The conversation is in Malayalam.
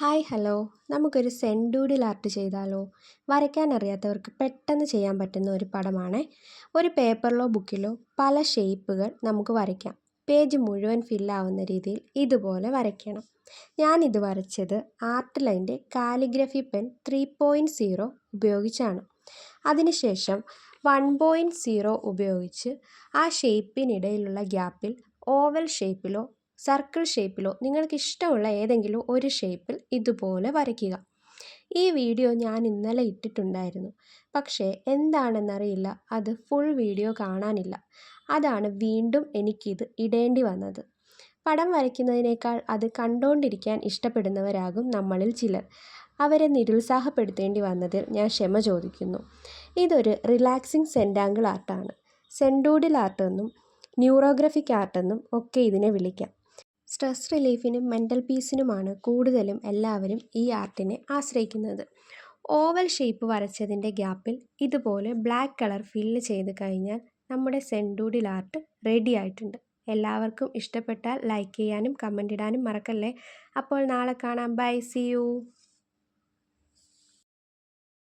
ഹായ് ഹലോ നമുക്കൊരു സെൻഡൂഡിൽ ആർട്ട് ചെയ്താലോ? വരയ്ക്കാൻ അറിയാത്തവർക്ക് പെട്ടെന്ന് ചെയ്യാൻ പറ്റുന്ന ഒരു പടമാണേ. ഒരു പേപ്പറിലോ ബുക്കിലോ പല ഷേപ്പുകൾ നമുക്ക് വരയ്ക്കാം. പേജ് മുഴുവൻ ഫില്ലാവുന്ന രീതിയിൽ ഇതുപോലെ വരയ്ക്കണം. ഞാനിത് വരച്ചത് ആർട്ട് ലൈൻ്റെ കാലിഗ്രഫി പെൻ 3.0 ഉപയോഗിച്ചാണ്. അതിനുശേഷം 1.0 ഉപയോഗിച്ച് ആ ഷേപ്പിനിടയിലുള്ള ഗ്യാപ്പിൽ ഓവൽ ഷേപ്പിലോ സർക്കിൾ ഷേപ്പിലോ നിങ്ങൾക്ക് ഇഷ്ടമുള്ള ഏതെങ്കിലും ഒരു ഷേപ്പിൽ ഇതുപോലെ വരയ്ക്കുക. ഈ വീഡിയോ ഞാൻ ഇന്നലെ ഇട്ടിട്ടുണ്ടായിരുന്നു, പക്ഷേ എന്താണെന്നറിയില്ല, അത് ഫുൾ വീഡിയോ കാണാനില്ല. അതാണ് വീണ്ടും എനിക്കിത് ഇടേണ്ടി വന്നത്. പടം വരയ്ക്കുന്നതിനേക്കാൾ അത് കണ്ടുകൊണ്ടിരിക്കാൻ ഇഷ്ടപ്പെടുന്നവരാകും നമ്മളിൽ ചിലർ. അവരെ നിരുത്സാഹപ്പെടുത്തേണ്ടി വന്നതിൽ ഞാൻ ക്ഷമ ചോദിക്കുന്നു. ഇതൊരു റിലാക്സിങ് സെൻറ്റാങ്കിൾ ആർട്ടാണ്. സെൻഡൂഡിൽ ആർട്ടെന്നും ന്യൂറോഗ്രഫിക് ആർട്ടെന്നും ഒക്കെ ഇതിനെ വിളിക്കാം. സ്ട്രെസ് റിലീഫിനും മെൻ്റൽ പീസിനുമാണ് കൂടുതലും എല്ലാവരും ഈ ആർട്ടിനെ ആശ്രയിക്കുന്നത്. ഓവൽ ഷേപ്പ് വരച്ചതിൻ്റെ ഗ്യാപ്പിൽ ഇതുപോലെ ബ്ലാക്ക് കളർ ഫില്ല് ചെയ്ത് കഴിഞ്ഞാൽ നമ്മുടെ സെൻഡൂഡിൽ ആർട്ട് റെഡി ആയിട്ടുണ്ട്. എല്ലാവർക്കും ഇഷ്ടപ്പെട്ടാൽ ലൈക്ക് ചെയ്യാനും കമൻ്റ് ഇടാനും മറക്കല്ലേ. അപ്പോൾ നാളെ കാണാം. Bye, see U.